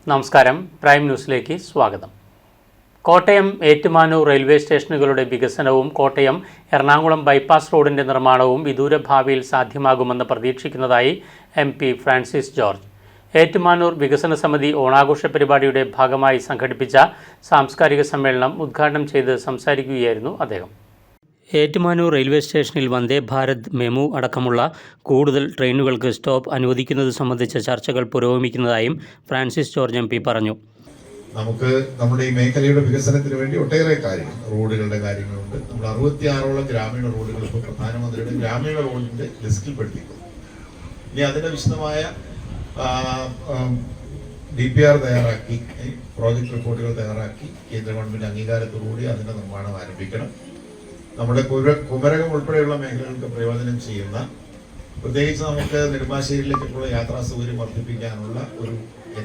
നമസ്കാരം, പ്രൈം ന്യൂസിലേക്ക് സ്വാഗതം. കോട്ടയം ഏറ്റുമാനൂർ റെയിൽവേ സ്റ്റേഷനുകളുടെ വികസനവും കോട്ടയം എറണാകുളം ബൈപ്പാസ് റോഡിൻ്റെ നിർമ്മാണവും വിദൂര ഭാവിയിൽ സാധ്യമാകുമെന്ന് പ്രതീക്ഷിക്കുന്നതായി MP ഫ്രാൻസിസ് ജോർജ്. ഏറ്റുമാനൂർ വികസന സമിതി ഓണാഘോഷ പരിപാടിയുടെ ഭാഗമായി സംഘടിപ്പിച്ച സാംസ്കാരിക സമ്മേളനം ഉദ്ഘാടനം ചെയ്ത് സംസാരിക്കുകയായിരുന്നു അദ്ദേഹം. ഏറ്റുമാനൂർ റെയിൽവേ സ്റ്റേഷനിൽ വന്ദേ ഭാരത് മെമു അടക്കമുള്ള കൂടുതൽ ട്രെയിനുകൾക്ക് സ്റ്റോപ്പ് അനുവദിക്കുന്നത് സംബന്ധിച്ച ചർച്ചകൾ പുരോഗമിക്കുന്നതായും ഫ്രാൻസിസ് ജോർജ് MP പറഞ്ഞു. നമുക്ക് നമ്മുടെ ഈ മേഖലയുടെ വികസനത്തിന് വേണ്ടി ഒട്ടേറെ കാര്യങ്ങൾ, റോഡുകളുടെ കാര്യങ്ങളുണ്ട്. നമ്മൾ 66ഓളം ഗ്രാമീണ റോഡുകൾ ഇപ്പോൾ പ്രധാനമന്ത്രിയുടെ ഗ്രാമീണ റോഡിന്റെ ലിസ്റ്റിൽ പെടുത്തിക്കുന്നു. ഇനി അതിന്റെ വിശദമായ DPR തയ്യാറാക്കി, പ്രോജക്ട് റിപ്പോർട്ടുകൾ തയ്യാറാക്കി കേന്ദ്ര ഗവൺമെന്റ് അംഗീകാരത്തോടുകൂടി അതിന്റെ നിർമ്മാണം ആരംഭിക്കണം. നമ്മുടെ കുമരകം ഉൾപ്പെടെയുള്ള മേഖലകൾക്ക് പ്രയോജനം ചെയ്യുന്ന, പ്രത്യേകിച്ച് നമുക്ക് നെടുമ്പാശ്ശേരിയിലേക്കുള്ള യാത്രാ സൗകര്യം വർദ്ധിപ്പിക്കാനുള്ള ഒരു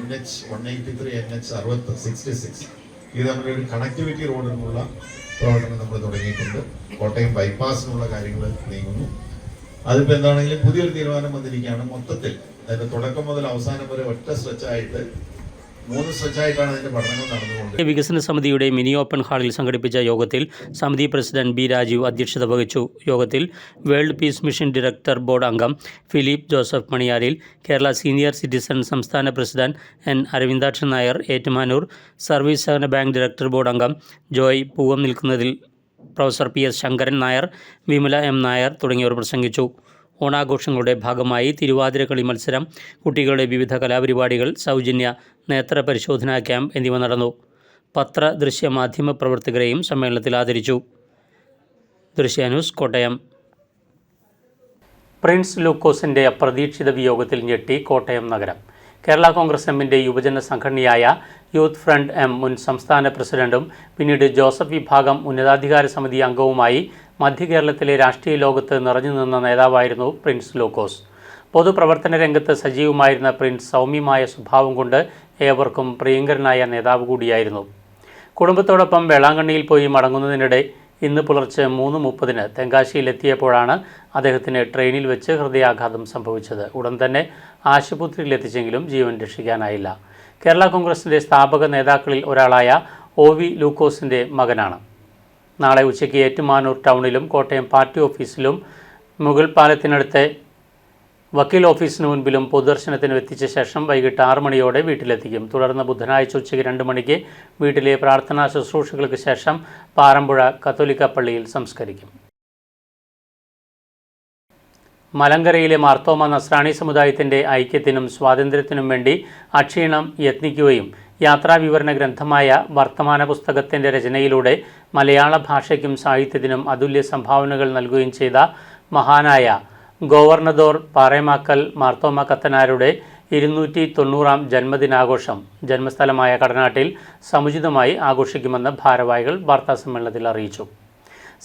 NH 183 NH 66 ഇത് നമ്മുടെ ഒരു കണക്ടിവിറ്റി റോഡിനുള്ള പ്രവർത്തനം നമ്മൾ തുടങ്ങിയിട്ടുണ്ട്. കോട്ടയം ബൈപ്പാസിനുള്ള കാര്യങ്ങൾ നീങ്ങുന്നു. അതിപ്പോൾ എന്താണെങ്കിലും പുതിയൊരു തീരുമാനം വന്നിരിക്കുകയാണ്. മൊത്തത്തിൽ അതിന്റെ തുടക്കം മുതൽ അവസാനം വരെ ഒറ്റ സ്ട്രെച്ചായിട്ട് 3 സ്ട്രെച്ചായിട്ടാണ് അതിന്റെ പഠനങ്ങൾ നടന്നുകൊണ്ട്. വികസന സമിതിയുടെ മിനി ഓപ്പൺ ഹാളിൽ സംഘടിപ്പിച്ച യോഗത്തിൽ സമിതി പ്രസിഡന്റ് B. രാജീവ് അധ്യക്ഷത വഹിച്ചു. യോഗത്തിൽ world peace mission director board അംഗം ഫിലിപ്പ് ജോസഫ് മണിയാരിൽ, കേരള സീനിയർ സിറ്റിസൺ സംസ്ഥാന president N. Aravindakshan Nair, Ettumanoor service സഹകരണ ബാങ്ക് ഡയറക്ടർ ബോർഡ് അംഗം ജോയ് പൂവം നിൽക്കുന്നതിൽ, professor PS Sankaran Nair, Vimala M. Nair തുടങ്ങിയവർ പ്രസംഗിച്ചു. ഓണാഘോഷങ്ങളുടെ ഭാഗമായി തിരുവാതിരക്കളി മത്സരം, കുട്ടികളുടെ വിവിധ കലാപരിപാടികൾ, സൗജന്യ നേത്ര പരിശോധനാ ക്യാമ്പ് എന്നിവ നടന്നു. പത്ര ദൃശ്യ മാധ്യമ പ്രവർത്തകരെയും സമ്മേളനത്തിൽ ആദരിച്ചു. ദൃശ്യ ന്യൂസ്, കോട്ടയം. പ്രിൻസ് ലൂക്കോസിൻ്റെ അപ്രതീക്ഷിത വിയോഗത്തിൽ ഞെട്ടി കോട്ടയം നഗരം. കേരള കോൺഗ്രസ് എമ്മിൻ്റെ യുവജന സംഘടനയായ യൂത്ത് ഫ്രണ്ട് M മുൻ സംസ്ഥാന പ്രസിഡന്റും പിന്നീട് ജോസഫ് വിഭാഗം ഉന്നതാധികാര സമിതി അംഗവുമായി മധ്യകേരളത്തിലെ രാഷ്ട്രീയ ലോകത്ത് നിറഞ്ഞു നിന്ന നേതാവായിരുന്നു പ്രിൻസ് ലൂക്കോസ്. പൊതുപ്രവർത്തന രംഗത്ത് സജീവമായിരുന്ന പ്രിൻസ് സൗമ്യമായ സ്വഭാവം കൊണ്ട് ഏവർക്കും പ്രിയങ്കരനായ നേതാവ് കൂടിയായിരുന്നു. കുടുംബത്തോടൊപ്പം വേളാങ്കണ്ണിയിൽ പോയി മടങ്ങുന്നതിനിടെ ഇന്ന് പുലർച്ചെ 3:30 തെങ്കാശിയിലെത്തിയപ്പോഴാണ് അദ്ദേഹത്തിന് ട്രെയിനിൽ വെച്ച് ഹൃദയാഘാതം സംഭവിച്ചത്. ഉടൻ തന്നെ ആശുപത്രിയിലെത്തിച്ചെങ്കിലും ജീവൻ രക്ഷിക്കാനായില്ല. കേരള കോൺഗ്രസിൻ്റെ സ്ഥാപക നേതാക്കളിൽ ഒരാളായ OV ലൂക്കോസിൻ്റെ മകനാണ്. നാളെ ഉച്ചയ്ക്ക് ഏറ്റുമാനൂർ ടൗണിലും കോട്ടയം പാർട്ടി ഓഫീസിലും മുഗൾ പാലത്തിനടുത്തെ വക്കീൽ ഓഫീസിന് മുൻപിലും പൊതുദർശനത്തിന് എത്തിച്ച ശേഷം വൈകിട്ട് 6 മണിയോടെ വീട്ടിലെത്തിക്കും. തുടർന്ന് ബുധനാഴ്ച ഉച്ചയ്ക്ക് 2 മണിക്ക് വീട്ടിലെ പ്രാർത്ഥനാ ശുശ്രൂഷകൾക്ക് ശേഷം പാറമ്പുഴ കത്തോലിക്ക പള്ളിയിൽ സംസ്കരിക്കും. മലങ്കരയിലെ മാർത്തോമ നസ്രാണി സമുദായത്തിൻ്റെ ഐക്യത്തിനും സ്വാതന്ത്ര്യത്തിനും വേണ്ടി അക്ഷീണം യത്നിക്കുകയും യാത്രാവിവരണ ഗ്രന്ഥമായ വർത്തമാന പുസ്തകത്തിൻ്റെ രചനയിലൂടെ മലയാള ഭാഷയ്ക്കും സാഹിത്യത്തിനും അതുല്യ സംഭാവനകൾ നൽകുകയും ചെയ്ത മഹാനായ ഗോവർണദോർ പാറേമാക്കൽ മാർത്തോമ കത്തനാരുടെ 290-ാം ജന്മദിനാഘോഷം ജന്മസ്ഥലമായ കടനാട്ടിൽ സമുചിതമായി ആഘോഷിക്കുമെന്ന് ഭാരവാഹികൾ വാർത്താസമ്മേളനത്തിൽ അറിയിച്ചു.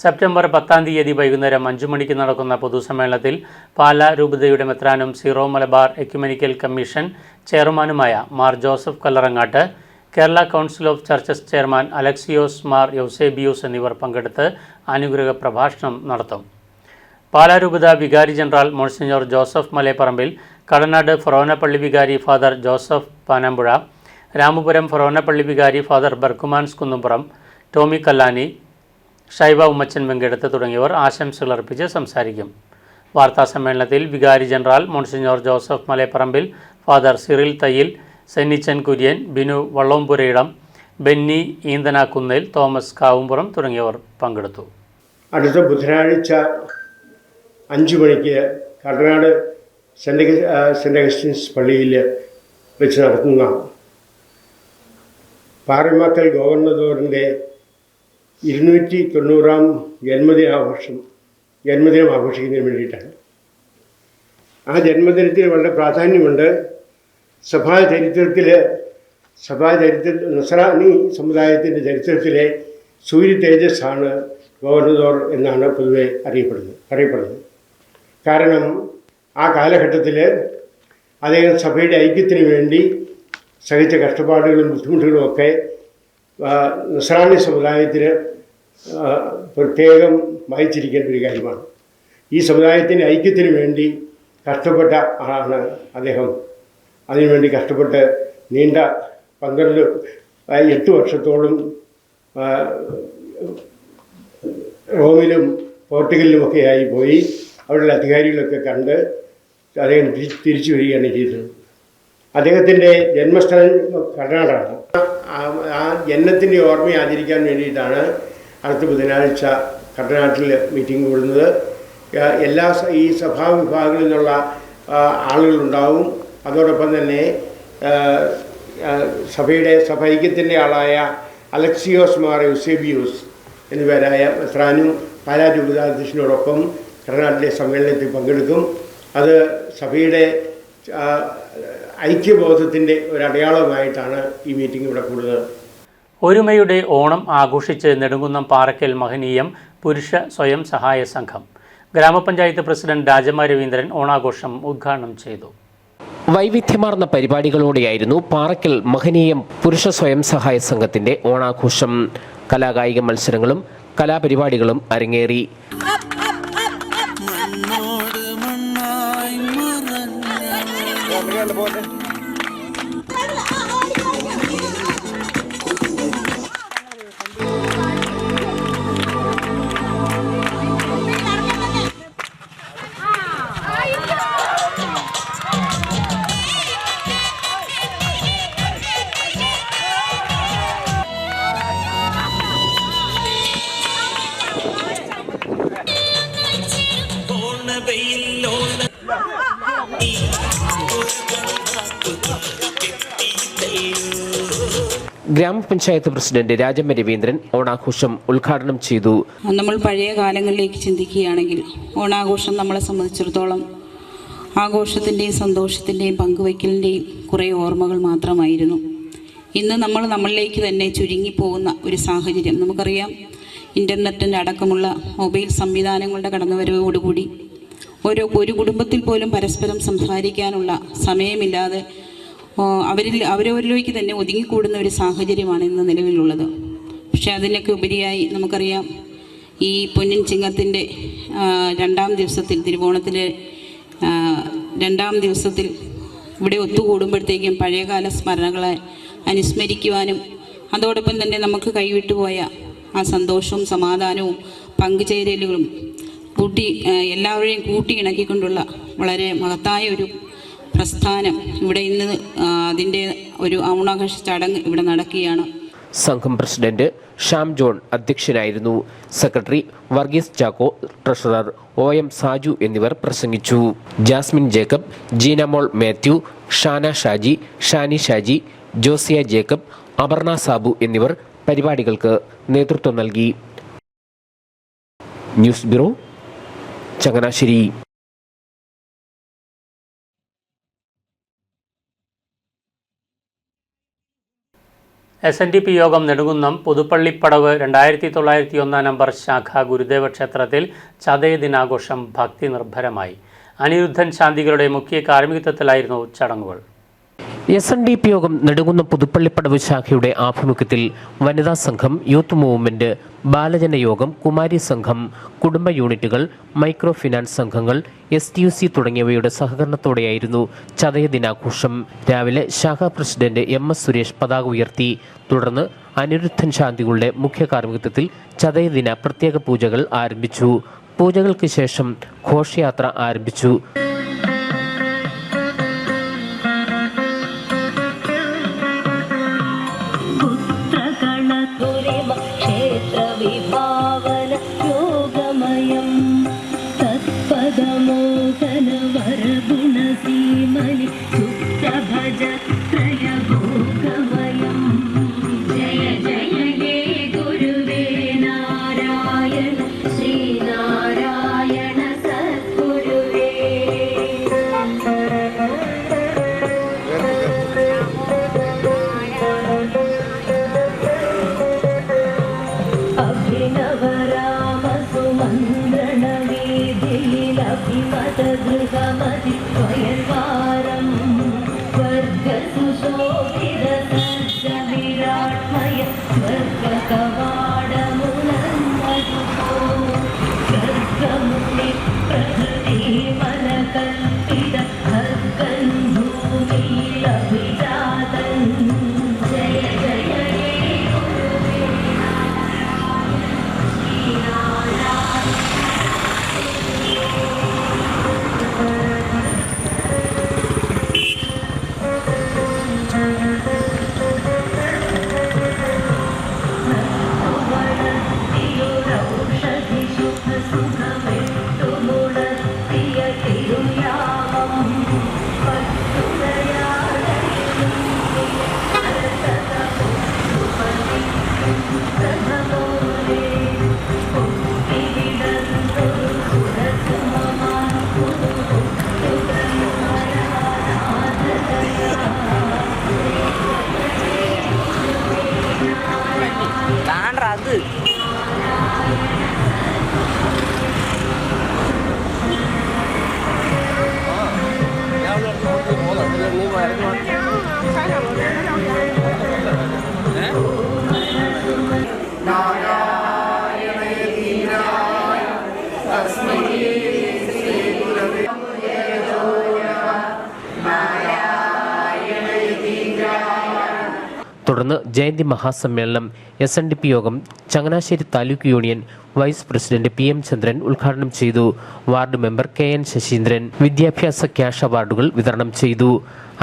സെപ്റ്റംബർ 10 വൈകുന്നേരം 5 മണിക്ക് നടക്കുന്ന പൊതുസമ്മേളനത്തിൽ പാലാ രൂപതയുടെ മെത്രാനും സീറോ മലബാർ എക്യുമെനിക്കൽ കമ്മീഷൻ ചെയർമാനുമായ Mar Joseph Kallarangatt, Kerala council of churches chairman Alexios Mar Eusebius എന്നിവർ പങ്കെടുത്ത് അനുഗ്രഹ പ്രഭാഷണം നടത്തും. പാലാ രൂപത വികാരി general monsignor Joseph Maleparambil, Kadanad forane പള്ളി വികാരി ഫാദർ ജോസഫ് പാനമ്പുഴ, രാമപുരം ഫൊറോന പള്ളി വികാരി ഫാദർ ബർക്കുമാൻസ് കുന്നുംപുറം, ടോമി കല്ലാനി, ഷൈബ ഉമ്മച്ചൻ വെങ്കെടുത്ത് തുടങ്ങിയവർ ആശംസകൾ അർപ്പിച്ച് സംസാരിക്കും. വാർത്താസമ്മേളനത്തിൽ വികാരി general monsignor Joseph Maleparambil, father Cyril Thayyil, Sennichan Kurian, Binu Vallompurayidam, Benny ഈന്തനാക്കുന്നേൽ, Thomas Kavumpuram തുടങ്ങിയവർ പങ്കെടുത്തു. അടുത്ത ബുധനാഴ്ച 5 മണിക്ക് കടനാട് സെൻറ്റ് അഗസ്റ്റിൻസ് പള്ളിയിൽ വെച്ച് നടത്തുന്ന പാറേമാക്കൽ ഗോവർണദോറിൻ്റെ 290-ാം ജന്മദിനം ആഘോഷിക്കുന്നതിന് വേണ്ടിയിട്ടാണ്. ആ ജന്മദിനത്തിൽ വളരെ പ്രാധാന്യമുണ്ട്. സഭാചരിത്രത്തിൽ നസ്രാനി സമുദായത്തിൻ്റെ ചരിത്രത്തിലെ സൂര്യ തേജസ്സാണ് ഗോവർണദോർ എന്നാണ് പൊതുവെ അറിയപ്പെടുന്നത്. കാരണം ആ കാലഘട്ടത്തിൽ അദ്ദേഹം സഭയുടെ ഐക്യത്തിന് വേണ്ടി സഹിച്ച കഷ്ടപ്പാടുകളും ബുദ്ധിമുട്ടുകളും ഒക്കെ നസ്രാണി സമുദായത്തിന് പ്രത്യേകം വായിച്ചിരിക്കേണ്ട ഒരു കാര്യമാണ്. ഈ സമുദായത്തിൻ്റെ ഐക്യത്തിന് വേണ്ടി കഷ്ടപ്പെട്ട ആളാണ് അദ്ദേഹം. അതിനുവേണ്ടി കഷ്ടപ്പെട്ട് നീണ്ട 8 വർഷത്തോളം റോമിലും പോർട്ടുഗലിലുമൊക്കെയായി പോയി അവിടെയുള്ള അധികാരികളൊക്കെ കണ്ട് അദ്ദേഹം തിരിച്ചു വരികയാണ് ചെയ്തത്. അദ്ദേഹത്തിൻ്റെ ജന്മസ്ഥലം കർണാടകമാണ്. ആ ജന്മത്തിൻ്റെ ഓർമ്മ ആചരിക്കാൻ വേണ്ടിയിട്ടാണ് അടുത്ത ബുധനാഴ്ച കർണാടകത്തിൽ മീറ്റിംഗ് കൂടുന്നത്. ഈ സഭാവിഭാഗങ്ങളിൽ നിന്നുള്ള ആളുകളുണ്ടാവും. അതോടൊപ്പം തന്നെ സഭൈക്യത്തിൻ്റെ ആളായ അലക്സിയോസ് മാർ യൂസേബിയൂസ് എന്നിവരായ മെത്രാനും പാലാ രൂപതാധ്യക്ഷനോടൊപ്പം കർണാടകയിലെ സമ്മേളനത്തിൽ പങ്കെടുക്കും. അത് സഭയുടെ ഐക്യബോധത്തിൻ്റെ ഒരടയാളമായിട്ടാണ് ഈ മീറ്റിംഗ് ഇവിടെ കൂടുന്നത്. ഒരുമയുടെ ഓണം ആഘോഷിച്ച് നെടുങ്കുന്നം പാറയ്ക്കൽ മഹനീയം പുരുഷ സ്വയം സഹായ സംഘം. ഗ്രാമപഞ്ചായത്ത് പ്രസിഡന്റ് രാജമ്മ രവീന്ദ്രൻ ഓണാഘോഷം ഉദ്ഘാടനം ചെയ്തു. വൈവിധ്യമാർന്ന പരിപാടികളോടെയായിരുന്നു പാറയ്ക്കൽ മഹനീയം പുരുഷ സ്വയം സഹായ സംഘത്തിന്റെ ഓണാഘോഷം. കലാകായിക മത്സരങ്ങളും കലാപരിപാടികളും അരങ്ങേറി. ഗ്രാമപഞ്ചായത്ത് പ്രസിഡന്റ് രാജമ്മ രവീന്ദ്രൻ ഓണാഘോഷം ഉദ്ഘാടനം ചെയ്തു. നമ്മൾ പഴയ കാലങ്ങളിലേക്ക് ചിന്തിക്കുകയാണെങ്കിൽ ഓണാഘോഷം നമ്മളെ സംബന്ധിച്ചിടത്തോളം ആഘോഷത്തിൻ്റെയും സന്തോഷത്തിൻ്റെയും പങ്കുവയ്ക്കലിൻ്റെയും കുറേ ഓർമ്മകൾ മാത്രമായിരുന്നു. ഇന്ന് നമ്മളിലേക്ക് തന്നെ ചുരുങ്ങിപ്പോകുന്ന ഒരു സാഹചര്യം നമുക്കറിയാം. ഇൻ്റർനെറ്റിൻ്റെ അടക്കമുള്ള മൊബൈൽ സംവിധാനങ്ങളുടെ കടന്നുവരവോടുകൂടി ഒരു കുടുംബത്തിൽ പോലും പരസ്പരം സംസാരിക്കാനുള്ള സമയമില്ലാതെ അവരവരിലേക്ക് തന്നെ ഒതുങ്ങിക്കൂടുന്ന ഒരു സാഹചര്യമാണ് ഇന്ന് നിലവിലുള്ളത്. പക്ഷേ അതിനൊക്കെ ഉപരിയായി നമുക്കറിയാം, ഈ പൊന്നിൻ ചിങ്ങത്തിൻ്റെ 2ാം ദിവസത്തിൽ, തിരുവോണത്തിലെ 2ാം ദിവസത്തിൽ ഇവിടെ ഒത്തുകൂടുമ്പോഴത്തേക്കും പഴയകാല സ്മരണകളെ അനുസ്മരിക്കുവാനും അതോടൊപ്പം തന്നെ നമുക്ക് കൈവിട്ടുപോയ ആ സന്തോഷവും സമാധാനവും പങ്കുചേരലുകളും എല്ലാവരെയും കൂട്ടിയിണക്കിക്കൊണ്ടുള്ള വളരെ മഹത്തായ ഒരു പ്രസ്ഥാനം ഇവിടെ ഇന്ന് അതിൻ്റെ ഒരു ഓണാഘോഷ ചടങ്ങ് ഇവിടെ നടക്കുകയാണ്. സംഘം പ്രസിഡന്റ് ഷാം ജോൺ അധ്യക്ഷനായിരുന്നു. Secretary Varghese Chacko, treasurer OM Saju എന്നിവർ പ്രസംഗിച്ചു. ജാസ്മിൻ ജേക്കബ്, ജീനമോൾ മാത്യു, ഷാന ഷാജി, ഷാനി ഷാജി, ജോസിയ ജേക്കബ്, അപർണ സാബു എന്നിവർ പരിപാടികൾക്ക് നേതൃത്വം നൽകി. News bureau, Changanassery. SNDP യോഗം നെടുങ്കുന്നം പുതുപ്പള്ളിപ്പടവ് 2901 നമ്പർ ശാഖ ഗുരുദേവ ക്ഷേത്രത്തിൽ ചതയ ദിനാഘോഷം ഭക്തി നിർഭരമായി. അനിരുദ്ധൻ ശാന്തികളുടെ മുഖ്യ കാർമ്മികത്വത്തിലായിരുന്നു ചടങ്ങുകൾ. SNDP യോഗം നെടുങ്കുന്നം പുതുപ്പള്ളിപ്പടവ് ശാഖയുടെ ആഭിമുഖ്യത്തിൽ വനിതാ സംഘം, യൂത്ത് മൂവ്മെന്റ്, ബാലജന യോഗം, കുമാരി സംഘം, കുടുംബ യൂണിറ്റുകൾ, മൈക്രോ ഫിനാൻസ് സംഘങ്ങൾ, STUC തുടങ്ങിയവയുടെ സഹകരണത്തോടെയായിരുന്നു ചതയ ദിനാഘോഷം. രാവിലെ ശാഖാ പ്രസിഡന്റ് MS സുരേഷ് പതാക ഉയർത്തി. തുടർന്ന് അനിരുദ്ധൻ ശാന്തികളുടെ മുഖ്യ കാർമ്മികത്വത്തിൽ ചതയ ദിന പ്രത്യേക പൂജകൾ ആരംഭിച്ചു. പൂജകൾക്ക് ശേഷം ഘോഷയാത്ര ആരംഭിച്ചു. തുടർന്ന് ജയന്തി മഹാസമ്മേളനം SNDP യോഗം Changanassery taluk union vice president PM Chandran ഉദ്ഘാടനം ചെയ്തു. വാർഡ് മെമ്പർ KN ശശീന്ദ്രൻ വിദ്യാഭ്യാസ ക്യാഷ് അവാർഡുകൾ വിതരണം ചെയ്തു.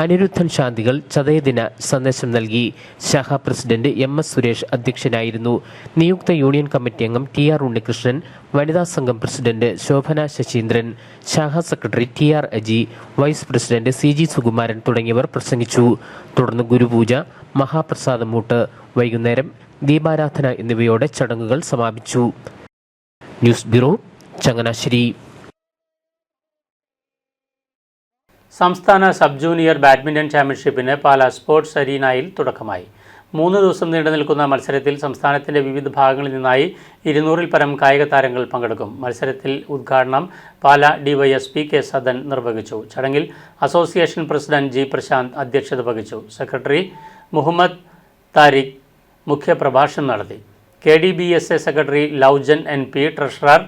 അനിരുദ്ധൻ ശാന്തികൾ ചതയദിന സന്ദേശം നൽകി. ശാഖാ പ്രസിഡന്റ് MS സുരേഷ് അധ്യക്ഷനായിരുന്നു. നിയുക്ത യൂണിയൻ കമ്മിറ്റി അംഗം TR ഉണ്ണികൃഷ്ണൻ, വനിതാ സംഘം പ്രസിഡന്റ് ശോഭന ശശീന്ദ്രൻ, ശാഖാ secretary TR Aji, vice president CG Sukumaran തുടങ്ങിയവർ പ്രസംഗിച്ചു. തുടർന്ന് ഗുരുപൂജ, മഹാപ്രസാദമൂട്ട്, വൈകുന്നേരം ദീപാരാധന എന്നിവയോടെ ചടങ്ങുകൾ സമാപിച്ചു. News bureau, Changanassery. സംസ്ഥാന സബ് ജൂനിയർ ബാഡ്മിൻ്റൺ ചാമ്പ്യൻഷിപ്പിന് പാലാ സ്പോർട്സ് അരീനയിൽ തുടക്കമായി. 3 ദിവസം നീണ്ടു നിൽക്കുന്ന മത്സരത്തിൽ സംസ്ഥാനത്തിൻ്റെ വിവിധ ഭാഗങ്ങളിൽ നിന്നായി 200-ൽ പരം കായിക താരങ്ങൾ പങ്കെടുക്കും. മത്സരത്തിൽ ഉദ്ഘാടനം പാലാ DYSP K സദൻ നിർവഹിച്ചു. ചടങ്ങിൽ അസോസിയേഷൻ പ്രസിഡന്റ് G പ്രശാന്ത് അധ്യക്ഷത വഹിച്ചു. സെക്രട്ടറി മുഹമ്മദ് താരിഖ് മുഖ്യപ്രഭാഷണം നടത്തി. KDBSA secretary Loujan NP, treasurer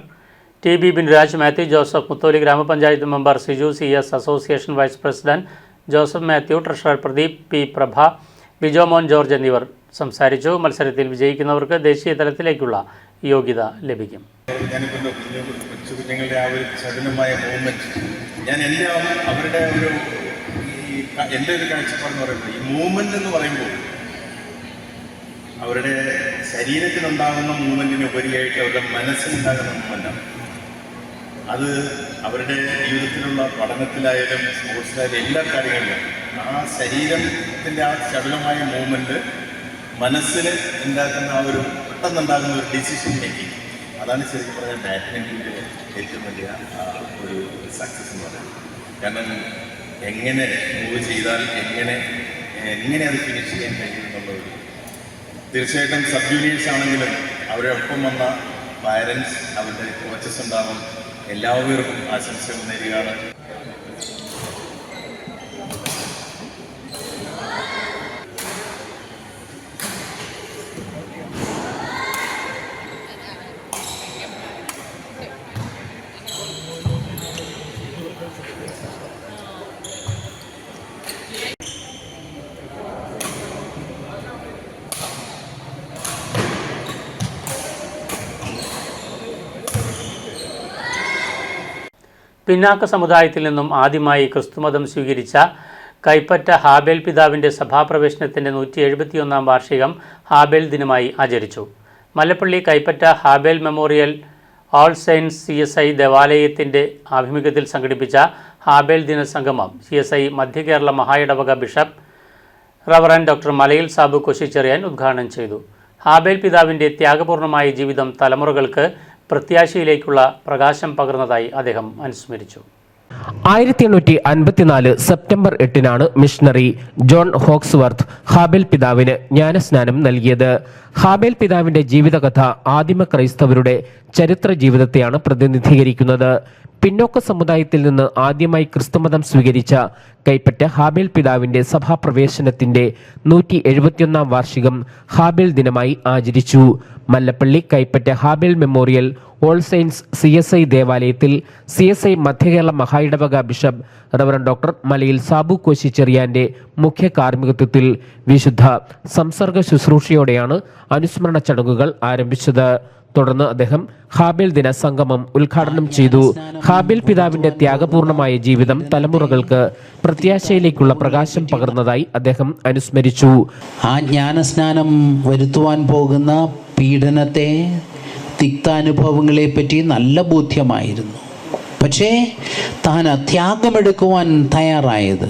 TB Binraj, Mathew Joseph, Mutholy ഗ്രാമപഞ്ചായത്ത് member Siju CS, association vice president Joseph Mathew, treasurer Pradeep P Prabha, Bijomon George എന്നിവർ സംസാരിച്ചു. മത്സരത്തിൽ വിജയിക്കുന്നവർക്ക് ദേശീയ തലത്തിലേക്കുള്ള യോഗ്യത ലഭിക്കും. കുഞ്ഞുങ്ങളുടെ ആ ഒരു ചടുലമായ മൂവ്മെൻറ്റ് ഞാൻ അവരുടെ എൻ്റെ ഒരു കാഴ്ചപ്പാടെന്ന് പറയുമ്പോൾ ഈ മൂവ്മെൻ്റ് എന്ന് പറയുമ്പോൾ അവരുടെ ശരീരത്തിനുണ്ടാകുന്ന മൂവ്മെൻറ്റിന് ഉപരിയായിട്ട് അവരുടെ മനസ്സിനുണ്ടാകുന്ന മൂവ്മെൻറ്റാണ്. അത് അവരുടെ ജീവിതത്തിലുള്ള പഠനത്തിലായാലും സ്പോർട്സിലായാലും എല്ലാ കാര്യങ്ങളിലും ആ ശരീരത്തിൻ്റെ ആ ചടുലമായ മൂവ്മെൻറ്റ് മനസ്സിന് ഉണ്ടാക്കുന്ന ആ ഒരു പെട്ടെന്നുണ്ടാകുന്ന ഒരു ഡിസിഷൻ മേക്കിംഗ്, അതാണ് ശരിക്കും പറഞ്ഞാൽ ബാഡ്മിൻ്റൻ്റെ ഏറ്റവും വലിയ ഒരു സക്സസ് എന്ന് പറയുന്നത്. കാരണം എങ്ങനെ മൂവ് ചെയ്താൽ എങ്ങനെ അത് ഫിനിഷ് ചെയ്യാൻ കഴിയും എന്നുള്ളത്. തീർച്ചയായിട്ടും സബ് ജൂനിയേഴ്സ് ആണെങ്കിലും അവരൊപ്പം വന്ന പാരൻസ്, അവരുടെ കോച്ചസ് ഉണ്ടാവും. എല്ലാവർക്കും ആശംസകൾ നേരുകയാണ്. പിന്നാക്ക സമുദായത്തിൽ നിന്നും ആദ്യമായി ക്രിസ്തുമതം സ്വീകരിച്ച കൈപ്പറ്റ ഹാബേൽ പിതാവിൻ്റെ സഭാപ്രവേശനത്തിൻ്റെ 171-ാം വാർഷികം ഹാബേൽ ദിനമായി ആചരിച്ചു. Mallappally Kaipatta ഹാബേൽ memorial all saints CSI ദേവാലയത്തിൻ്റെ ആഭിമുഖ്യത്തിൽ സംഘടിപ്പിച്ച ഹാബേൽ ദിന സംഗമം CSI മധ്യകേരള മഹായിടവക bishop reverend doctor Malayil Sabu കൊശിച്ചെറിയാൻ ഉദ്ഘാടനം ചെയ്തു. ഹാബേൽ പിതാവിൻ്റെ ത്യാഗപൂർണമായ ജീവിതം തലമുറകൾക്ക് പ്രത്യാശയിലേക്കുള്ള പ്രകാശം പകർന്നതായി അദ്ദേഹം അനുസ്മരിച്ചു. 1854 സെപ്റ്റംബർ 8-നാണ് മിഷണറി ജോൺ ഹോക്സ്വർത്ത് ഹാബേൽ പിതാവിന് ജ്ഞാനസ്നാനം നൽകിയത്. ഹാബേൽ പിതാവിന്റെ ജീവിതകഥ ആദിമ ക്രൈസ്തവരുടെ ചരിത്ര ജീവിതത്തെയാണ് പ്രതിനിധീകരിക്കുന്നത്. പിന്നോക്ക സമുദായത്തിൽ നിന്ന് ആദ്യമായി ക്രിസ്തുമതം സ്വീകരിച്ച കൈപ്പറ്റ ഹാബേൽ പിതാവിന്റെ സഭാപ്രവേശനത്തിന്റെ 171-ാം വാർഷികം ഹാബേൽ ദിനമായി ആചരിച്ചു. Mallappally Kaipatta ഹാബേൽ memorial all saints CSI ദേവാലയത്തിൽ CSI മധ്യകേരള മഹായിടവക bishop reverend doctor Malayil Sabu കോശിച്ചെറിയാന്റെ മുഖ്യ കാർമ്മികത്വത്തിൽ വിശുദ്ധ സംസർഗ ശുശ്രൂഷയോടെയാണ് അനുസ്മരണ ചടങ്ങുകൾ ആരംഭിച്ചത്. തുടർന്ന് അദ്ദേഹം ഹാബേൽ ദിന സംഗമം ഉദ്ഘാടനം ചെയ്തു. ഹാബേൽ പിതാവിന്റെ ത്യാഗപൂർണമായ ജീവിതം തലമുറകൾക്ക് പ്രത്യാശയിലേക്കുള്ള പ്രകാശം പകർന്നതായി അദ്ദേഹം അനുസ്മരിച്ചു. ആ ജ്ഞാനസ്നാനം വരുത്തുവാൻ പോകുന്ന പീഡനത്തെ, തിക്താനുഭവങ്ങളെ പറ്റി നല്ല ബോധ്യമായിരുന്നു. പക്ഷേ താൻ ത്യാഗമെടുക്കുവാൻ തയ്യാറായത്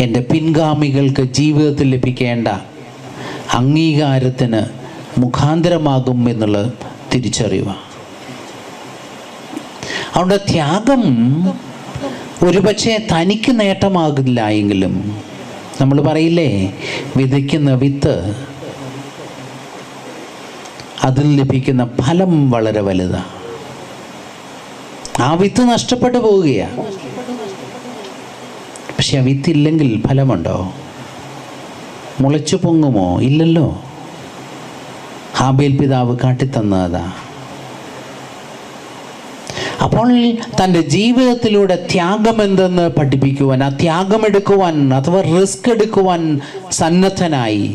എൻ്റെ പിൻഗാമികൾക്ക് ജീവിതത്തിൽ ലഭിക്കേണ്ട അംഗീകാരത്തിന് മുഖാന്തരമാകും എന്നുള്ള തിരിച്ചറിവാണ്. അതുകൊണ്ട് ത്യാഗം ഒരുപക്ഷെ തനിക്ക് നേട്ടമാകില്ല എങ്കിലും നമ്മൾ പറയില്ലേ, വിതയ്ക്കുന്ന വിത്ത് അതിൽ ലഭിക്കുന്ന ഫലം വളരെ വലുതാണ്. ആ വിത്ത് നഷ്ടപ്പെട്ടു പോവുകയാണ്. പക്ഷെ ആ വിത്തില്ലെങ്കിൽ ഫലമുണ്ടോ? മുളച്ചു പൊങ്ങുമോ? ഇല്ലല്ലോ. ഹാബേൽ പിതാവ് കാട്ടിത്തന്നതാ. അപ്പോൾ തൻ്റെ ജീവിതത്തിലൂടെ ത്യാഗമെന്തെന്ന് പഠിപ്പിക്കുവാൻ, ആ ത്യാഗമെടുക്കുവാൻ അഥവാ റിസ്ക് എടുക്കുവാൻ സന്നദ്ധനായി.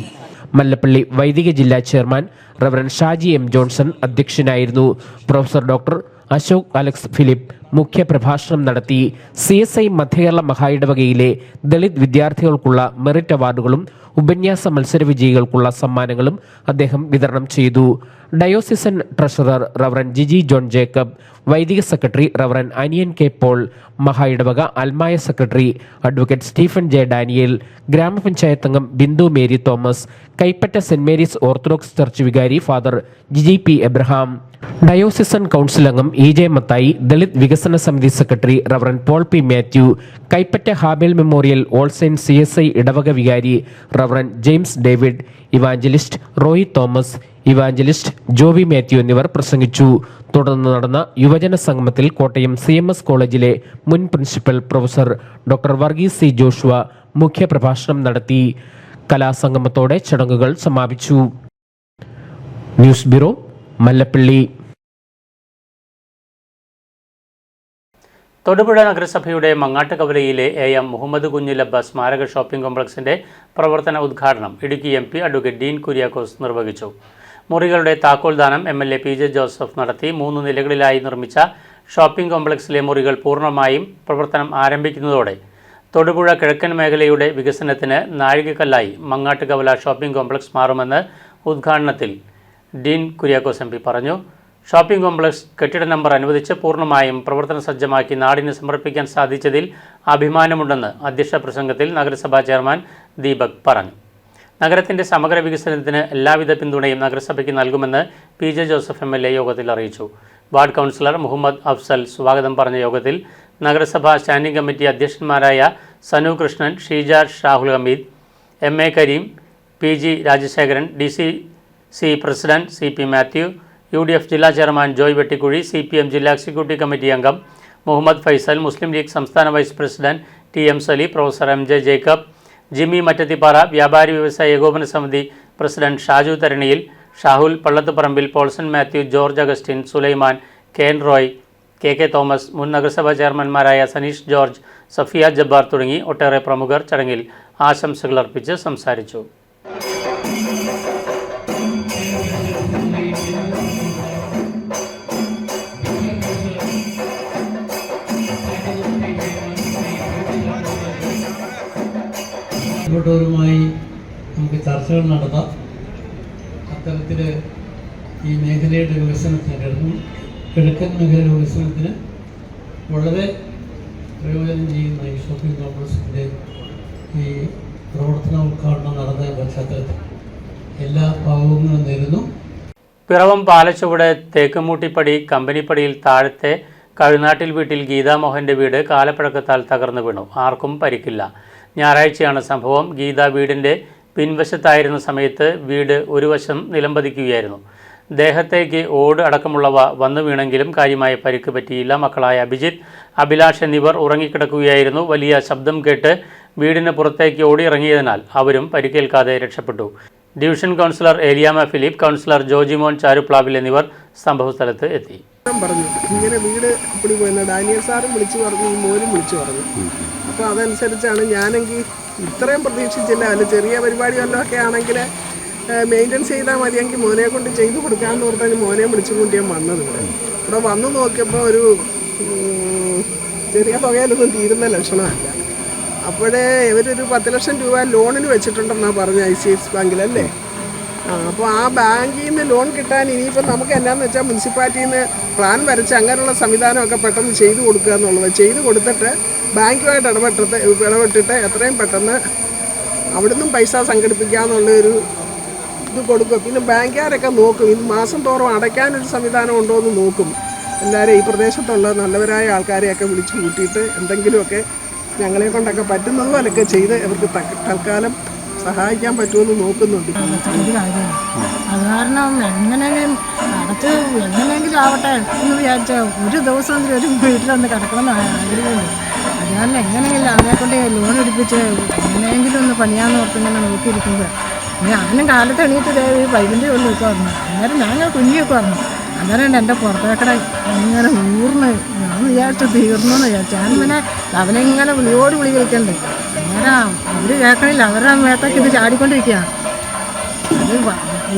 മല്ലപ്പള്ളി വൈദിക ജില്ലാ chairman reverend Shaji M Johnson അധ്യക്ഷനായിരുന്നു. പ്രൊഫസർ ഡോക്ടർ അശോക് അലക്സ് ഫിലിപ്പ് മുഖ്യ പ്രഭാഷണം നടത്തി. CSI മധ്യകേരള മഹായിടവകയിലെ ദളിത് വിദ്യാർത്ഥികൾക്കുള്ള മെറിറ്റ് അവാർഡുകളും ഉപന്യാസ മത്സര വിജയികൾക്കുള്ള സമ്മാനങ്ങളും അദ്ദേഹം വിതരണം ചെയ്തു. Diocesan treasurer reverend Giji John Jacob, വൈദിക secretary reverend Aniyan K Paul, മഹായിടവക അൽമായ secretary advocate Stephen J Daniel, ഗ്രാമപഞ്ചായത്ത് അംഗം Bindu Mary Thomas, Kaipatta saint Mary's orthodox church വികാരി father Giji P Abraham, diocesan council അംഗം EJ മത്തായി, ദളിത് വികസന സമിതി secretary reverend Paul P Mathew, Kaipatta ഹാബേൽ memorial all saint CSI ഇടവക വികാരി reverend James David, evangelist Roy Thomas, evangelist Joby Mathew എന്നിവർ പ്രസംഗിച്ചു. തുടർന്ന് നടന്ന യുവജന സംഗമത്തിൽ കോട്ടയം CMS കോളേജിലെ മുൻ principal professor doctor Varghese C Joshua മുഖ്യപ്രഭാഷണം നടത്തി. കലാസംഗമത്തോടെ ചടങ്ങുകൾ സമാപിച്ചു. News bureau, Mallappally. തൊടുപുഴ നഗരസഭയുടെ മങ്ങാട്ടുകവലയിലെ AM മുഹമ്മദ് കുഞ്ഞിലബ്ബ സ്മാരക ഷോപ്പിംഗ് കോംപ്ലക്സിന്റെ പ്രവർത്തന ഉദ്ഘാടനം ഇടുക്കി MP അഡ്വക്കേറ്റ് ഡീൻ കുര്യാക്കോസ് നിർവഹിച്ചു. മുറികളുടെ താക്കോൽദാനം MLA PJ ജോസഫ് നടത്തി. 3 നിലകളിലായി നിർമ്മിച്ച ഷോപ്പിംഗ് കോംപ്ലക്സിലെ മുറികൾ പൂർണ്ണമായും പ്രവർത്തനം ആരംഭിക്കുന്നതോടെ തൊടുപുഴ കിഴക്കൻ മേഖലയുടെ വികസനത്തിന് നാഴികക്കല്ലായി മങ്ങാട്ടുകവല ഷോപ്പിംഗ് കോംപ്ലക്സ് മാറുമെന്ന് ഉദ്ഘാടനത്തിൽ ഡീൻ കുര്യാക്കോസ് MP പറഞ്ഞു. ഷോപ്പിംഗ് കോംപ്ലക്സ് കെട്ടിട നമ്പർ അനുവദിച്ച് പൂർണ്ണമായും പ്രവർത്തന സജ്ജമാക്കി നാടിന് സമർപ്പിക്കാൻ സാധിച്ചതിൽ അഭിമാനമുണ്ടെന്ന് അധ്യക്ഷ പ്രസംഗത്തിൽ നഗരസഭാ ചെയർമാൻ ദീപക് പറഞ്ഞു. നഗരത്തിൻ്റെ സമഗ്ര വികസനത്തിന് എല്ലാവിധ പിന്തുണയും നഗരസഭയ്ക്ക് നൽകുമെന്ന് PJ ജോസഫ് MLA യോഗത്തിൽ അറിയിച്ചു. വാർഡ് കൗൺസിലർ മുഹമ്മദ് അഫ്സൽ സ്വാഗതം പറഞ്ഞ യോഗത്തിൽ നഗരസഭാ സ്റ്റാൻഡിംഗ് കമ്മിറ്റി അധ്യക്ഷന്മാരായ Sanu Krishnan, Sheeja Shahul Hameed, MA Kareem, PG Rajasekharan, DCC president CP Mathew, UDF ജില്ലാ ചെയർമാൻ ജോയ് വെട്ടിക്കുഴി, CPM ജില്ലാ എക്സിക്യൂട്ടീവ് കമ്മിറ്റി അംഗം മുഹമ്മദ് ഫൈസൽ, മുസ്ലിം ലീഗ് സംസ്ഥാന vice president TM Sali, professor MJ Jacob, Jimmy Mattathippara, വ്യാപാരി വ്യവസായ ഏകോപന സമിതി president Shaju Tharaniyil, Shahul Pallathuparambil, Paulson Mathew, George Augustine, Sulaiman, KN Roy, KK Thomas, മുൻ നഗരസഭാ ചെയർമാൻമാരായ സനീഷ് ജോർജ്, സഫിയ ജബ്ബാർ തുടങ്ങി ഒട്ടേറെ പ്രമുഖർ ചടങ്ങിൽ ആശംസകൾ അർപ്പിച്ച് സംസാരിച്ചു. ുമായി നമുക്ക് ചർച്ചകൾ നടത്താം. അത്തരത്തിൽ ഈ മേഖലയുടെ വികസനത്തിന്, കിഴക്കൻ മേഖലയുടെ വികസനത്തിന് വളരെ പ്രയോജനം ചെയ്യുന്ന ഈ ഷോപ്പിംഗ് കോംപ്ലക്സിൻ്റെ ഈ പ്രവർത്തന ഉദ്ഘാടനം നടന്ന പശ്ചാത്തലത്തിൽ എല്ലാ ഭാവങ്ങളും നേരുന്നു. പിറവം പാലച്ചുവട് തേക്കുമൂട്ടിപ്പടി കമ്പനിപ്പടിയിൽ താഴത്തെ കഴുനാട്ടിൽ വീട്ടിൽ ഗീതാമോഹൻ്റെ വീട് കാലപ്പഴക്കത്താൽ തകർന്നു വീണു. ആർക്കും പരിക്കില്ല. ഞായറാഴ്ചയാണ് സംഭവം. ഗീത വീടിൻ്റെ പിൻവശത്തായിരുന്ന സമയത്ത് വീട് ഒരു വശം നിലംപതിക്കുകയായിരുന്നു. ദേഹത്തേക്ക് ഓട് അടക്കമുള്ളവ വന്നു വീണെങ്കിലും കാര്യമായ പരിക്ക് പറ്റിയില്ല. മക്കളായ അഭിജിത്ത്, അഭിലാഷ് എന്നിവർ ഉറങ്ങിക്കിടക്കുകയായിരുന്നു. വലിയ ശബ്ദം കേട്ട് വീടിന് പുറത്തേക്ക് ഓടിയിറങ്ങിയതിനാൽ അവരും പരിക്കേൽക്കാതെ രക്ഷപ്പെട്ടു. Division councillor Eliyamma Philip, councillor Jojimon Charuplavil എന്നിവർ സംഭവസ്ഥലത്ത് എത്തി. പറഞ്ഞു ഇങ്ങനെ വീട് അപ്പടി പോയെന്ന് ഡാനിയൽ സാറും വിളിച്ചു പറഞ്ഞു, ഈ മോനും വിളിച്ചു പറഞ്ഞു. അപ്പോൾ അതനുസരിച്ചാണ് ഞാനെങ്കിൽ ഇത്രയും പ്രതീക്ഷിച്ചില്ല. അല്ല ചെറിയ പരിപാടി വല്ലതൊക്കെ ആണെങ്കിൽ മെയിൻ്റെനൻസ് ചെയ്താൽ മതിയെങ്കിൽ മോനെ കൊണ്ട് ചെയ്തു കൊടുക്കാമെന്ന് പറഞ്ഞാൽ മോനെ വിളിച്ചും കൊണ്ട് ഞാൻ വന്നത്. ഇവിടെ വന്നു നോക്കിയപ്പോൾ ഒരു ചെറിയ തുകയിലൊന്നും തീരുന്ന ലക്ഷണമല്ല. അപ്പോഴേ ഇവരൊരു 10 ലക്ഷം രൂപ ലോണിന് വെച്ചിട്ടുണ്ടെന്നാണ് പറഞ്ഞ ICICI ബാങ്കിലല്ലേ. അപ്പോൾ ആ ബാങ്കിൽ നിന്ന് ലോൺ കിട്ടാൻ ഇനിയിപ്പോൾ നമുക്ക് എന്നാന്ന് വെച്ചാൽ മുനിസിപ്പാലിറ്റിയിൽ നിന്ന് പ്ലാൻ വരച്ച് അങ്ങനെയുള്ള സംവിധാനമൊക്കെ പെട്ടെന്ന് ചെയ്തു കൊടുക്കുക എന്നുള്ളത്. ചെയ്തു കൊടുത്തിട്ട് ബാങ്കുമായിട്ട് ഇടപെട്ടിട്ട് എത്രയും പെട്ടെന്ന് അവിടുന്ന് പൈസ സംഘടിപ്പിക്കുക എന്നുള്ളൊരു ഇത് കൊടുക്കും. പിന്നെ ബാങ്കുകാരൊക്കെ നോക്കും, ഇത് മാസം തോറും അടയ്ക്കാനൊരു സംവിധാനം ഉണ്ടോ എന്ന് നോക്കും. എല്ലാവരും ഈ പ്രദേശത്തുള്ള നല്ലവരായ ആൾക്കാരെയൊക്കെ വിളിച്ച് കൂട്ടിയിട്ട് എന്തെങ്കിലുമൊക്കെ ഞങ്ങളെ കൊണ്ടൊക്കെ പറ്റുന്നത് പോലൊക്കെ ചെയ്ത് അവർക്ക് തൽക്കാലം സഹായിക്കാൻ പറ്റുമെന്ന് നോക്കുന്നുണ്ട്. അത് കാരണം എങ്ങനെയെങ്കിലും എങ്ങനെയെങ്കിലും ആവട്ടെ എന്ന് വിചാരിച്ച ഒരു ദിവസം ഒരു വീട്ടിലൊന്ന് കിടക്കണം എന്ന് ആഗ്രഹമുണ്ട്. അത് കാരണം എങ്ങനെയെങ്കിലും അതിനെക്കൊണ്ട് ലോൺ എടുപ്പിച്ച് എങ്ങനെയെങ്കിലും ഒന്ന് പണിയാന്ന് ഓർത്തിങ്ങനെ നോക്കിയിരിക്കുന്നത്. പിന്നെ അവനും കാലത്ത് എണീറ്റ് പൈപ്പിൻ്റെ ഉള്ളിൽ വെക്കുമായിരുന്നു. അന്നേരം ഞങ്ങൾ കുഞ്ഞിയൊക്കെ പറഞ്ഞു. അന്നേരം എൻ്റെ പുറത്തേക്കടെ ഇങ്ങനെ ഊർന്ന് ഞാൻ വിചാരിച്ചു തീർന്നു എന്ന് വിചാരിച്ചു. ഞാൻ പിന്നെ അവനെങ്ങനെ വിളിയോട് വിളി വിളിക്കണ്ടേ. അന്നേരം അവർ കേൾക്കണില്ല, അവരുടെ മേത്തേക്ക് ഇത് ചാടിക്കൊണ്ടിരിക്കുക. അത്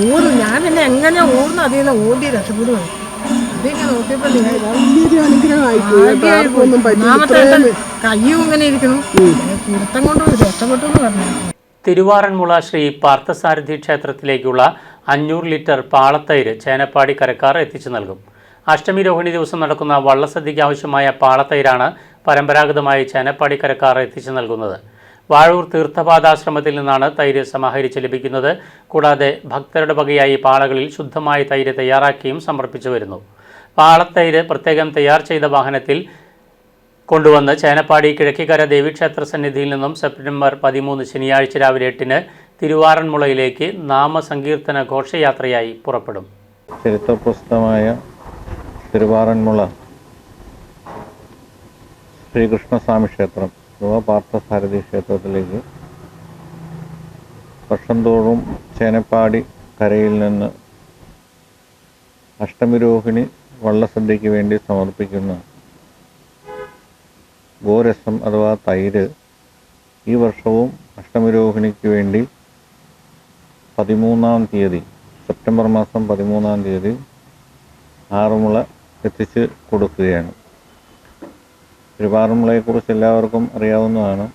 ഊർന്നു. ഞാൻ പിന്നെ എങ്ങനെയാ ഊർന്നു അതിൽ നിന്ന് ഓടി രക്ഷപ്പെടുക. അതിങ്ങനെ നോക്കിയപ്പോൾ കയ്യും ഇങ്ങനെ ഇരിക്കുന്നു, കുരുത്തം കൊണ്ട് രക്ഷപ്പെട്ടു എന്ന് പറഞ്ഞു. തിരുവാറന്മുള ശ്രീ പാർത്ഥസാരഥി ക്ഷേത്രത്തിലേക്കുള്ള 500 ലിറ്റർ പാളത്തൈര് ചേനപ്പാടി കരക്കാർ എത്തിച്ചു നൽകും. അഷ്ടമി രോഹിണി ദിവസം നടക്കുന്ന വള്ളസദ്യയ്ക്ക് ആവശ്യമായ പാളത്തൈരാണ് പരമ്പരാഗതമായി ചേനപ്പാടി കരക്കാർ എത്തിച്ചു നൽകുന്നത്. വാഴൂർ തീർത്ഥപാദാശ്രമത്തിൽ നിന്നാണ് തൈര് സമാഹരിച്ച് ലഭിക്കുന്നത്. കൂടാതെ ഭക്തരുടെ വകയായി പാളകളിൽ ശുദ്ധമായ തൈര് തയ്യാറാക്കിയും സമർപ്പിച്ചു വരുന്നു. പാളത്തൈര് പ്രത്യേകം തയ്യാർ ചെയ്ത വാഹനത്തിൽ കൊണ്ടുവന്ന് ചേനപ്പാടി കിഴക്കിക്കര ദേവീക്ഷേത്ര സന്നിധിയിൽ നിന്നും സെപ്റ്റംബർ 13 ശനിയാഴ്ച രാവിലെ 8-ന് തിരുവാറന്മുളയിലേക്ക് നാമസങ്കീർത്തന ഘോഷയാത്രയായി പുറപ്പെടും. ചരിത്രപ്രസിദ്ധമായ തിരുവാറന്മുള ശ്രീകൃഷ്ണസ്വാമി ക്ഷേത്രം അഥവാ പാർത്ഥസാരഥി ക്ഷേത്രത്തിലേക്ക് വർഷം തോറും ചേനപ്പാടി കരയിൽ നിന്ന് അഷ്ടമിരോഹിണി വള്ളസദ്യയ്ക്ക് വേണ്ടി സമർപ്പിക്കുന്ന ഗോരസം അഥവാ തൈര് ഈ വർഷവും അഷ്ടമിരോഹിണിക്ക് വേണ്ടി 13-ാം തീയതി സെപ്റ്റംബർ മാസം 13-ാം തീയതി ആറന്മുള എത്തിച്ച് കൊടുക്കുകയാണ്. തിരുവാറന്മുളയെക്കുറിച്ച് എല്ലാവർക്കും അറിയാവുന്നതാണ്.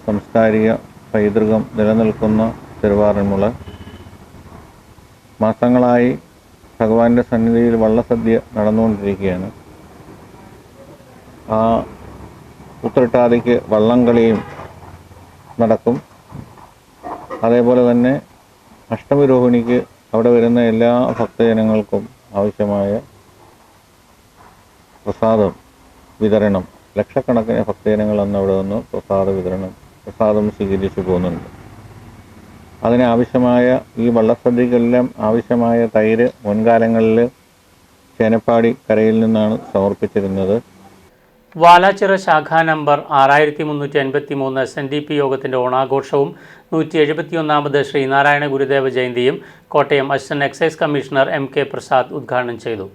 സാംസ്കാരിക പൈതൃകം നിലനിൽക്കുന്ന തിരുവാറന്മുള മാസങ്ങളായി ഭഗവാന്റെ സന്നിധിയിൽ വള്ളസദ്യ നടന്നുകൊണ്ടിരിക്കുകയാണ്. ആ ഉത്രട്ടാതിക്ക് വള്ളംകളിയും നടക്കും. അതേപോലെ തന്നെ അഷ്ടമിരോഹിണിക്ക് അവിടെ വരുന്ന എല്ലാ ഭക്തജനങ്ങൾക്കും ആവശ്യമായ പ്രസാദം വിതരണം, ലക്ഷക്കണക്കിന് ഭക്തജനങ്ങൾ അന്ന് അവിടെ നിന്ന് പ്രസാദം സ്വീകരിച്ചു പോകുന്നുണ്ട്. അതിനാവശ്യമായ ഈ വള്ളസദ്യക്കെല്ലാം ആവശ്യമായ തൈര് മുൻകാലങ്ങളിൽ ചേനപ്പാടി കരയിൽ നിന്നാണ് സമർപ്പിച്ചിരുന്നത്. വാലാച്ചിറ ശാഖാ നമ്പർ 6353 SNDP യോഗത്തിൻ്റെ ഓണാഘോഷവും 171ാമത് ശ്രീനാരായണ ഗുരുദേവ ജയന്തിയും Kottayam assistant excise commissioner MK Prasad ഉദ്ഘാടനം ചെയ്തു.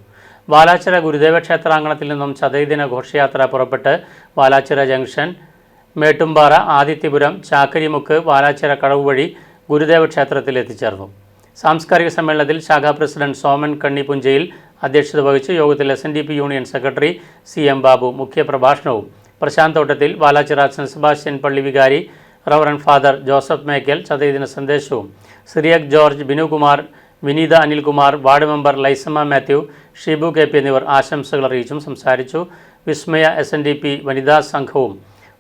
വാലാച്ചിറ ഗുരുദേവ ക്ഷേത്രാങ്കണത്തിൽ നിന്നും ചതയദിന ഘോഷയാത്ര പുറപ്പെട്ട് വാലാച്ചിറ ജംഗ്ഷൻ, മേട്ടുംപാറ, ആദിത്യപുരം, ചാക്കരിമുക്ക്, വാലാച്ചിറ കടവ് വഴി ഗുരുദേവ ക്ഷേത്രത്തിൽ എത്തിച്ചേർന്നു. സാംസ്കാരിക സമ്മേളനത്തിൽ ശാഖാ പ്രസിഡന്റ് സോമൻ കണ്ണിപുഞ്ചയിൽ അധ്യക്ഷത വഹിച്ചു. യോഗത്തിൽ SNDP union secretary CM Babu മുഖ്യപ്രഭാഷണവും പ്രശാന്ത് തോട്ടത്തിൽ, വാലാച്ചിറ സെന്റ് സെബാസ്റ്റ്യൻ പള്ളി വികാരി റവറൻ ഫാദർ ജോസഫ് മേക്കൽ ചതയദിന സന്ദേശവും, Cyriac George, Binukumar, Vineetha Anilkumar, ward member Laisamma Mathew, Shibu KP എന്നിവർ ആശംസകൾ അറിയിച്ചും സംസാരിച്ചു. വിസ്മയ SNDP വനിതാ സംഘവും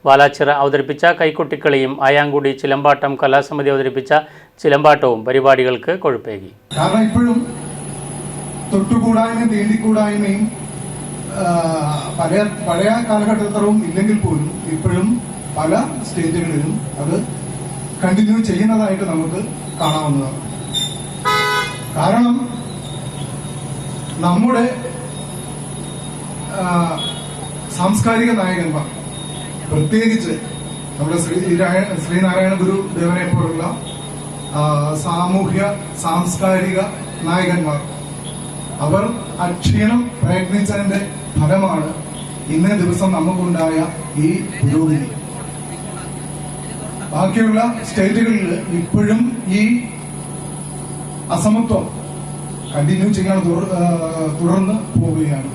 വാലാച്ചിറ അവതരിപ്പിച്ച കൈക്കൊട്ടിക്കളിയും ആയാങ്കുടി ചിലമ്പാട്ടം കലാസമിതി അവതരിപ്പിച്ച ചിലമ്പാട്ടവും പരിപാടികൾക്ക് കൊഴുപ്പേകി. കാരണം ഇപ്പോഴും തൊട്ടുകൂടായ്മയും തീണ്ടിക്കൂടായ്മയും പഴയ കാലഘട്ടത്തരവും ഇല്ലെങ്കിൽ പോലും ഇപ്പോഴും പല സ്റ്റേറ്റുകളിലും അത് കണ്ടിന്യൂ ചെയ്യുന്നതായിട്ട് നമുക്ക് കാണാവുന്നതാണ്. കാരണം നമ്മുടെ സാംസ്കാരിക നായകന്മാർ, പ്രത്യേകിച്ച് നമ്മുടെ ശ്രീനാരായണ ഗുരുദേവനെ പോലുള്ള സാമൂഹ്യ സാംസ്കാരിക നായകന്മാർ, അവർ അക്ഷീണം പ്രയത്നിച്ചതിന്റെ ഫലമാണ് ഇന്നേ ദിവസം നമുക്കുണ്ടായ ഈ പുരോഗതി. ബാക്കിയുള്ള സ്റ്റേറ്റുകളിൽ ഇപ്പോഴും ഈ അസമത്വം കണ്ടിന്യൂ ചെയ്യാൻ തുടർന്ന് പോവുകയാണ്.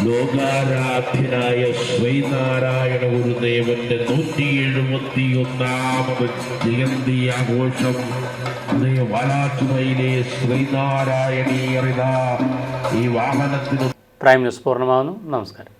ലോകാരാധ്യനായ ശ്രീനാരായണ ഗുരുദേവന്റെ 171ാമത് ജയന്തി ആഘോഷം വാലാറ്റുമയിലെ ശ്രീനാരായണീയറിത ഈ വാഹനത്തിന്. പ്രൈം ന്യൂസ് പൂർണ്ണമാകുന്നു. നമസ്കാരം.